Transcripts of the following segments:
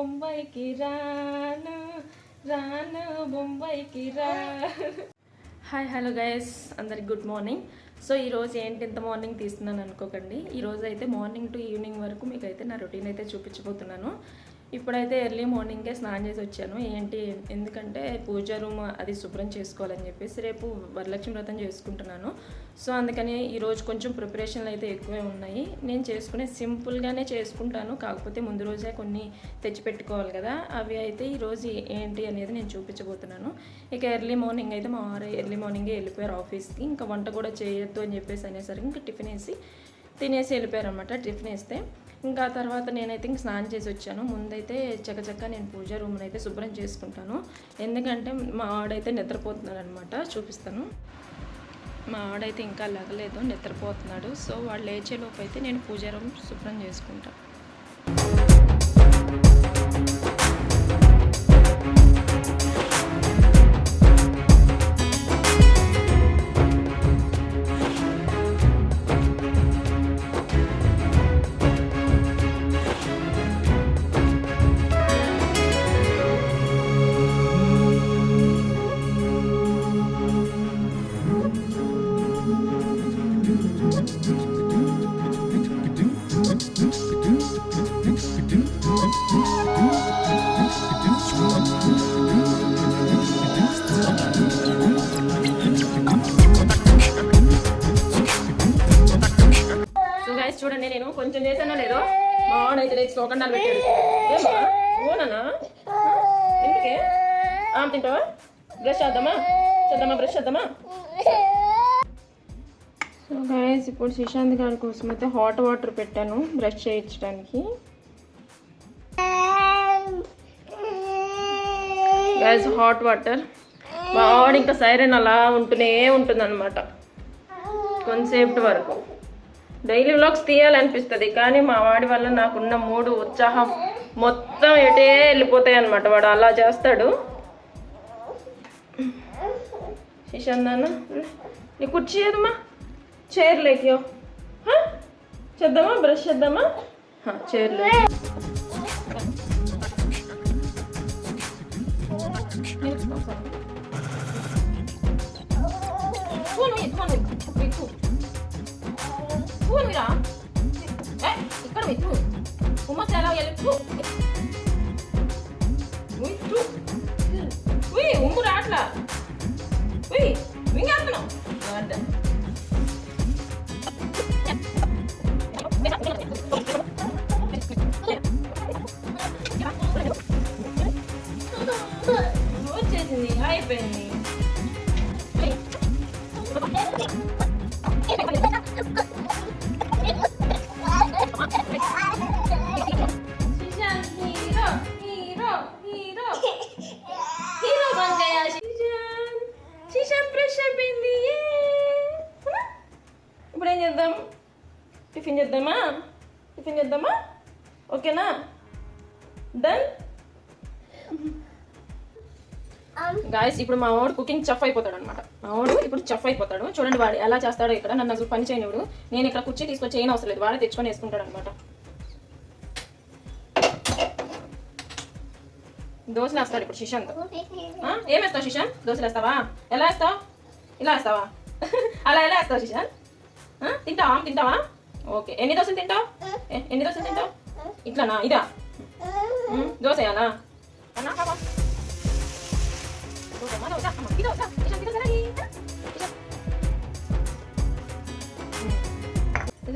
బొంబాయికి రాను రాను బొంబాయికి రా. హాయ్ హలో గైస్, అందరికి గుడ్ మార్నింగ్. సో ఈరోజు ఏంటి ఇంత మార్నింగ్ తీస్తున్నాను అనుకోకండి. ఈరోజు అయితే మార్నింగ్ టు ఈవినింగ్ వరకు మీకు అయితే నా రొటీన్ అయితే చూపించబోతున్నాను. ఇప్పుడైతే ఎర్లీ మార్నింగే స్నానం చేసి వచ్చాను. ఎందుకంటే పూజ రూమ్ అది శుభ్రం చేసుకోవాలని చెప్పేసి రేపు వరలక్ష్మి వ్రతం చేసుకుంటున్నాను. సో అందుకని ఈరోజు కొంచెం ప్రిపరేషన్లు అయితే ఎక్కువే ఉన్నాయి. నేను చేసుకునే సింపుల్గానే చేసుకుంటాను, కాకపోతే ముందు రోజే కొన్ని తెచ్చిపెట్టుకోవాలి కదా. అవి అయితే ఈరోజు ఏంటి అనేది నేను చూపించబోతున్నాను. ఇక ఎర్లీ మార్నింగ్ అయితే మా వారు ఎర్లీ మార్నింగే వెళ్ళిపోయారు ఆఫీస్కి. ఇంకా వంట కూడా చేయొద్దు అని చెప్పేసి అనేసరికి ఇంకా టిఫిన్ వేసి తినేసి వెళ్ళిపోయారు అనమాట. టిఫిన్ వేస్తే ఇంకా తర్వాత నేనైతే ఇంక స్నానం చేసి వచ్చాను. ముందైతే చక్కచక్క నేను పూజ రూమ్ని అయితే శుభ్రం చేసుకుంటాను. ఎందుకంటే మా ఆడైతే నిద్రపోతున్నాడు అనమాట. చూపిస్తాను. మా ఆడైతే ఇంకా లగలేదు, నిద్రపోతున్నాడు. సో వాళ్ళు లేచేలోపు అయితే నేను పూజ రూమ్ శుభ్రం చేసుకుంటాను. చూడండి, నేను కొంచెం చేశానో లేదో మా వాడైతే లేచి తోకండాలు పెట్టాడు. ఏమా ఓనా ఎందుకే తింటావా? బ్రష్ చేద్దామా బ్రష్ చేద్దామా? సో గైస్, ఇప్పుడు సుశాంత్ గారి కోసం అయితే హాట్ వాటర్ పెట్టాను బ్రష్ చేయించడానికి. Guys, hot water. మా వాడు ఇంకా సైరన్ అలా ఉంటూనే ఉంటుంది అనమాట కొంతసేపటి వరకు. డైలీ వ్లాగ్స్ తీయాలనిపిస్తుంది, కానీ మా వాడి వల్ల నాకున్న మూడు ఉత్సాహం మొత్తం ఎటే వెళ్ళిపోతాయి అనమాట. వాడు అలా చేస్తాడు. శిశాంత్ నీ కుర్చీ ఏదమ్మా, చైర్ లేకియో చేద్దామా, బ్రష్ చేద్దామా, చైర్ లే. ఇక్కడ పెట్టు ఉమ్మ చాలా ఉమ్ము రాట్లా వింగేస్తున్నావు. వచ్చేసింది, అయిపోయింది. ఇప్పుడు ఏం చేద్దాం? టిఫిన్ చేద్దామా? ఓకేనా? Done guys. ఇప్పుడు మా వాడు కుకింగ్ చెఫ్ అయిపోతాడు అనమాట. మా వాడు ఇప్పుడు చెఫ్ అయిపోతాడు. చూడండి వాడు ఎలా చేస్తాడో. ఇక్కడ నన్ను అసలు పని చేయనివాడు. నేను ఇక్కడ కుర్చీ తీసుకొచ్చి చేయని అవసరం లేదు, వాడే తెచ్చుకొని వేసుకుంటాడు అనమాట. దోశలు వేస్తాడు ఇప్పుడు శిశాంత్. ఏం వేస్తావు శిశాంత్? దోశలు వేస్తావా? ఎలా వేస్తావు? ఇలా వేస్తావా? అలా ఎలా వేస్తావు శిశాంత్? తింటావా? ఓకే. ఎన్ని దోశలు తింటావు? ఇట్లానా? ఇదా దోశ వేయాలా?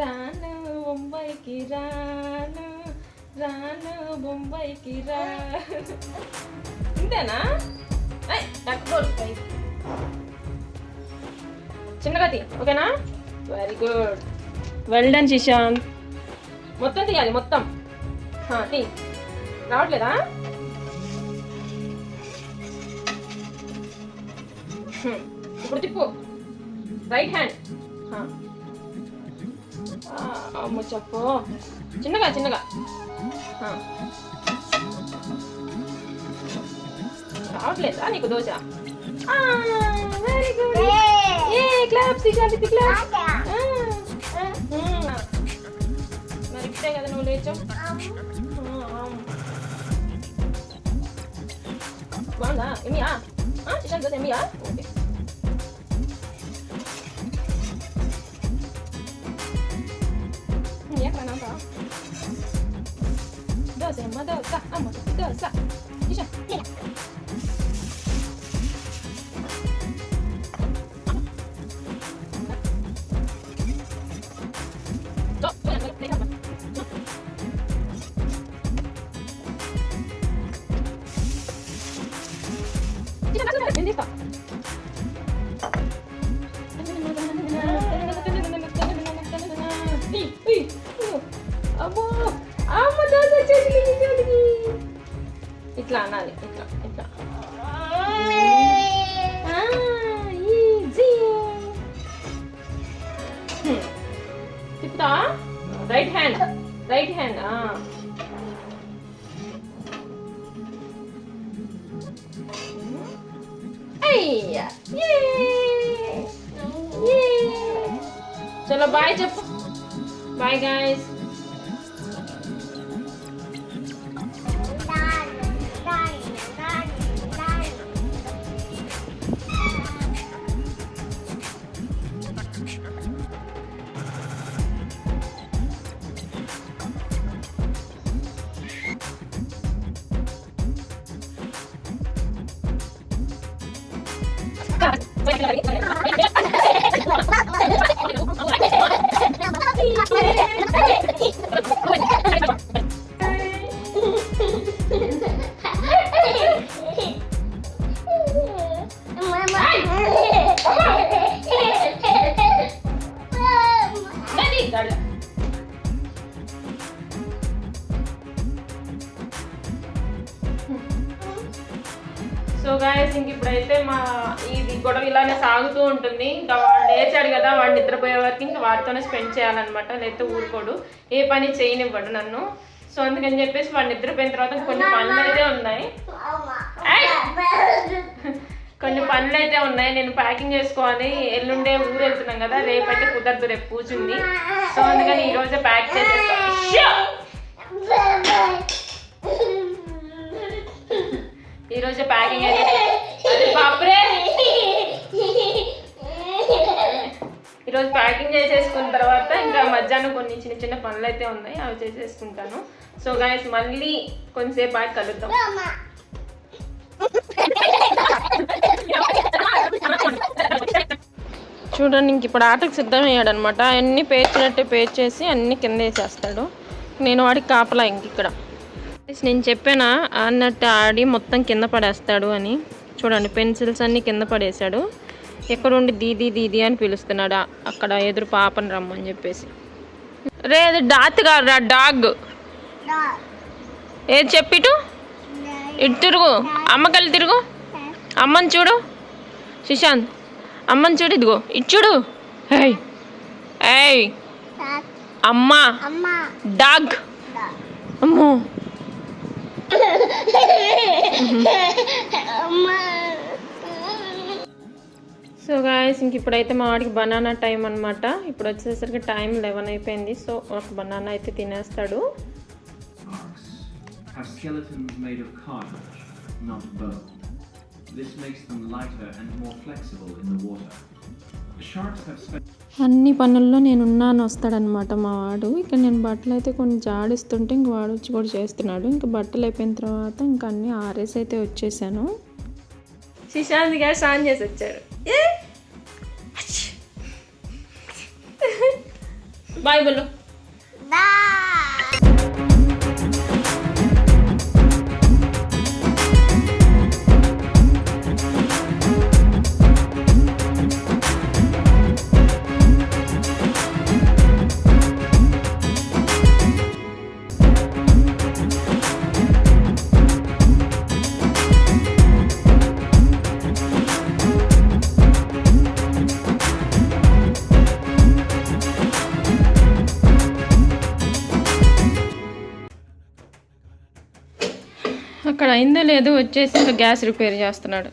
రాను బొంబాయికి రాను రాను బొంబాయికి రా. ఇంతేనా? చిన్నగా తీ, ఓకేనా? Very good, well done Shishant. మొత్తం తీయాలి, మొత్తం తీ. రావట్లేదా? ఇప్పుడు తిప్పు, రైట్ హ్యాండ్. అమ్మ చెప్పు, చిన్నగా. రావట్లేదా నీకు dosa? Very good. Claps Shishant, claps. మరి ఇప్పుడే కదా నువ్వు లేచావు. Semia? Sishan do semia? Okay. Ya kan nampak. Dosa, amma dosa, amma dosa. Sishan. ఇట్లా అనాలి ఇట్లా ఇట్లా ఈజీ తిప్పుతా రైట్ హ్యాండ్ చలో బాయ్ చెప్పు బాయ్ గాయస్ సో గాయస్ ఇంక ఇప్పుడైతే మా ఇది గొడవ ఇలానే సాగుతూ ఉంటుంది. ఇంకా వాడు లేచాడు కదా, వాడు నిద్రపోయే వరకు ఇంకా వాడితోనే స్పెండ్ చేయాలన్నమాట. లేకపోతే ఊరుకోడు, ఏ పని చేయనివ్వడు నన్ను. సో అందుకని చెప్పేసి వాడు నిద్రపోయిన తర్వాత కొన్ని పనులు అయితే ఉన్నాయి, నేను ప్యాకింగ్ చేసుకోవాలి. ఎల్లుండే ఊరు వెళ్తున్నాం కదా, రేపైతే కుదరదు, రేపు పూజ ఉంది. సో అందుకని ఈ రోజే ప్యాక్ చేసేస్తాను. ఈరోజు ప్యాకింగ్ ఈరోజు ప్యాకింగ్ చేసేసుకున్న తర్వాత ఇంకా మధ్యాహ్నం కొన్ని చిన్న చిన్న పనులు అయితే ఉన్నాయి, అవి చేసేసుకుంటాను. సో గైస్ మళ్ళీ కొంతసేపు ఆగి కలుద్దాం. చూడండి ఇంక ఇప్పుడు ఆటకు సిద్ధమయ్యాడు అనమాట. అన్నీ పేర్చినట్టే పేర్చేసి అన్నీ కింద వేసేస్తాడు. నేను వాడికి కాపలా ఇంక ఇక్కడ నేను చెప్పానా అన్నట్టు ఆడి మొత్తం కింద పడేస్తాడు అని. చూడండి పెన్సిల్స్ అన్నీ కింద పడేశాడు. ఎక్కడుండి దీదీ దీదీ అని పిలుస్తున్నాడు, అక్కడ ఎదురు పాపని రమ్మని చెప్పేసి. రే అది డాత్ కాదురా, డాగ్. ఏది చెప్పిటు ఇటు తిరుగు, అమ్మకల్లి తిరుగు, అమ్మని చూడు సుశాంత్, అమ్మని చూడు, ఇదిగో ఇటు చూడు. ఏయ్ ఏయ్ అమ్మా డాగ్. అమ్మో సో గాయస్ ఇంక ఇప్పుడైతే మా వాడికి బనానా టైం అనమాట. ఇప్పుడు వచ్చేసరికి టైం 11 అయిపోయింది. సో ఒక బనానా అయితే తినేస్తాడు. అన్ని పనుల్లో నేనున్నాను వస్తాడనమాట మా వాడు. ఇక్కడ నేను బట్టలు అయితే కొన్ని జాడిస్తుంటే ఇంక వాడు వచ్చి కూడా చేస్తున్నాడు. ఇంక బట్టలు అయిపోయిన తర్వాత ఇంక అన్నీ ఆరేసి అయితే వచ్చేసాను. సుశాంత్ గారు స్నానం చేసి వచ్చారు. బాయ్ బోలో. అక్కడ అయిందో లేదో వచ్చేసి ఇంకా గ్యాస్ రిపేర్ చేస్తున్నాడు.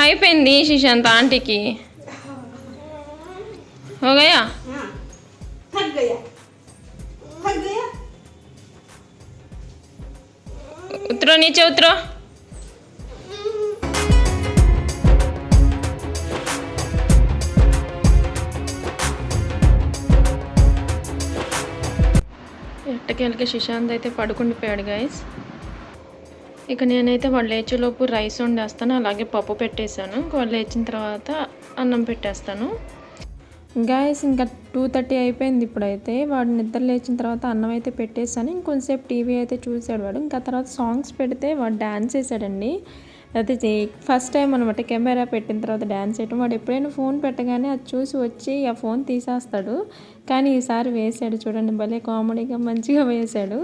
అయిపోయింది శ్రీశాంత్ ఆంటీకి हो गया थक गया उतरो नीचे उतरो ఎట్టకేళ్ళకి శ్రీశాంత్ అయితే పడుకుండిపోయాడు గైస్. ఇక నేనైతే వాళ్ళు లేచేలోపు రైస్ వండేస్తాను, అలాగే పప్పు పెట్టేశాను. వాళ్ళు లేచిన తర్వాత అన్నం పెట్టేస్తాను గైస్. ఇంకా 2:30 అయిపోయింది. ఇప్పుడైతే వాడు నిద్ర లేచిన తర్వాత అన్నం అయితే పెట్టేశాను. ఇంకొంచెంసేపు టీవీ అయితే చూసాడు వాడు. ఇంకా తర్వాత సాంగ్స్ పెడితే వాడు డ్యాన్స్ వేసాడండి. అయితే ఫస్ట్ టైం అనమాట కెమెరా పెట్టిన తర్వాత డ్యాన్స్ వేయటం. వాడు ఎప్పుడైనా ఫోన్ పెట్టగానే అది చూసి వచ్చి ఆ ఫోన్ తీసేస్తాడు. కానీ ఈసారి వేసాడు చూడండి, భలే కామెడీగా మంచిగా వేసాడు.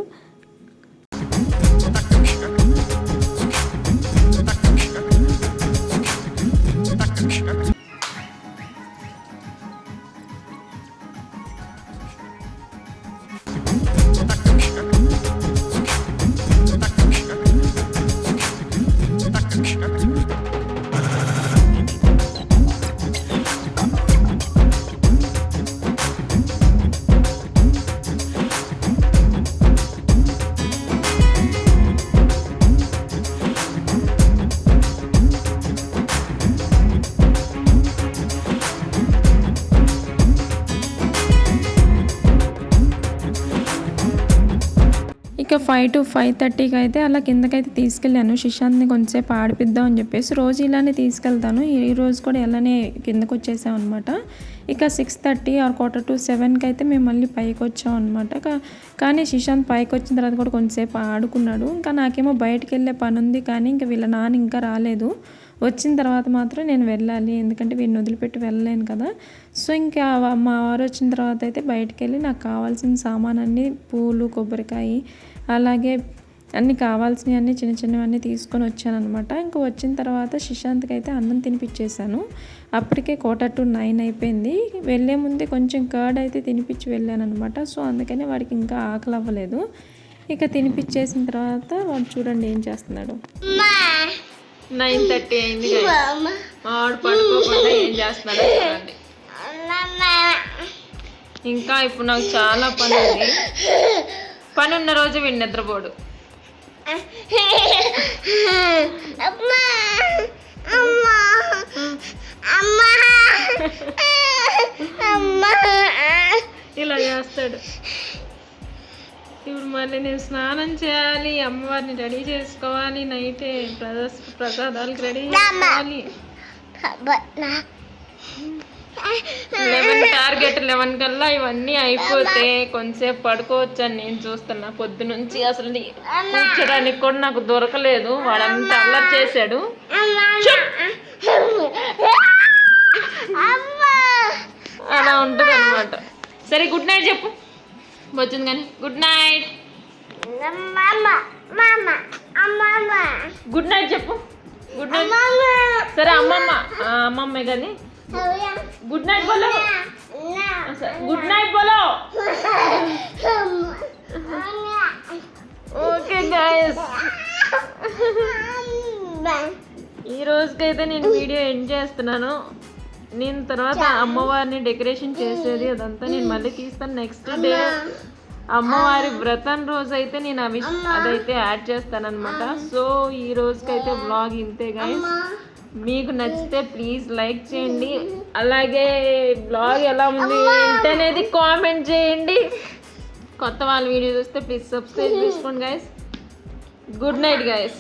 ఇక 5 to 5:30కి అయితే అలా కిందకైతే తీసుకెళ్ళాను. శ్రీశాంత్ని కొంచెంసేపు ఆడిపిద్దాం అని చెప్పేసి రోజు ఇలానే తీసుకెళ్తాను. ఈ రోజు కూడా ఇలానే కిందకు వచ్చేసాం అనమాట. ఇక 6:30 or 6:45కి అయితే మేము మళ్ళీ పైకి వచ్చాం అనమాట. కానీ శ్రీశాంత్ పైకి వచ్చిన తర్వాత కూడా కొంచెంసేపు ఆడుకున్నాడు. ఇంకా నాకేమో బయటకు వెళ్ళే పని ఉంది, కానీ ఇంకా వీళ్ళ నాన్న ఇంకా రాలేదు. వచ్చిన తర్వాత మాత్రం నేను వెళ్ళాలి, ఎందుకంటే వీడిని వదిలిపెట్టి వెళ్ళలేను కదా. సో ఇంకా మా వారు వచ్చిన తర్వాత అయితే బయటకు వెళ్ళి నాకు కావాల్సిన సామాన్ పూలు, కొబ్బరికాయ, అలాగే అన్నీ కావాల్సినవి అన్నీ చిన్న చిన్నవన్నీ తీసుకొని వచ్చానమాట. ఇంకా వచ్చిన తర్వాత శ్రీశాంత్కి అయితే అన్నం తినిపించేశాను. అప్పటికే 8:45 అయిపోయింది. వెళ్ళే ముందే కొంచెం కర్డ్ అయితే తినిపించి వెళ్ళాను అనమాట. సో అందుకనే వాడికి ఇంకా ఆకలి అవ్వలేదు. ఇక తినిపించేసిన తర్వాత వాడు చూడండి ఏం చేస్తున్నాడు. 9:30 అయింది. వాడు పడుకోకుండా ఏం చేస్తున్నాడో చూడండి. ఇంకా ఇప్పుడు నాకు చాలా పని ఉంది. పని ఉన్న రోజు వీడు నిద్రపోడు. ఇలా చేస్తాడు. ఇప్పుడు మళ్ళీ నేను స్నానం చేయాలి, అమ్మవారిని రెడీ చేసుకోవాలి, నైటే ప్రసాదాలకు రెడీ చేసుకోవాలి. 11 కల్లా ఇవన్నీ అయిపోతే కొంచెంసేపు పడుకోవచ్చు అని నేను చూస్తున్నా. పొద్దునుంచి అసలు కూర్చోడానికి కూడా నాకు దొరకలేదు. వాడంతా అల్లరి చేశాడు. అలా ఉంటుంది అనమాట. సరే గుడ్ నైట్ చెప్పు. వచ్చింది కానీ గుడ్ నైట్. గుడ్ నైట్ చెప్పు. Good night. సరే అమ్మమ్మే కానీ गुड नाइट बोलो. गुड नाइट बोलो. ఓకే గైస్, ఈ రోజుకైతే నేను వీడియో ఎండ్ చేస్తున్నాను. నేను తర్వాత అమ్మవారిని డెకరేషన్ చేసేది అదంతా నేను మళ్ళీ తీస్తాను. నెక్స్ట్ డే అమ్మవారి వ్రతం రోజు అయితే నేను అదైతే యాడ్ చేస్తాను అనమాట. సో ఈ రోజుకైతే వ్లాగ్ ఇంతే గైస్. మీకు నచ్చితే ప్లీజ్ లైక్ చేయండి, అలాగే బ్లాగ్ ఎలా ఉంది ఏంటనేది కామెంట్ చేయండి. కొత్త వాళ్ళ వీడియో చూస్తే ప్లీజ్ సబ్స్క్రైబ్ చేసుకోండి గైస్. Good night guys.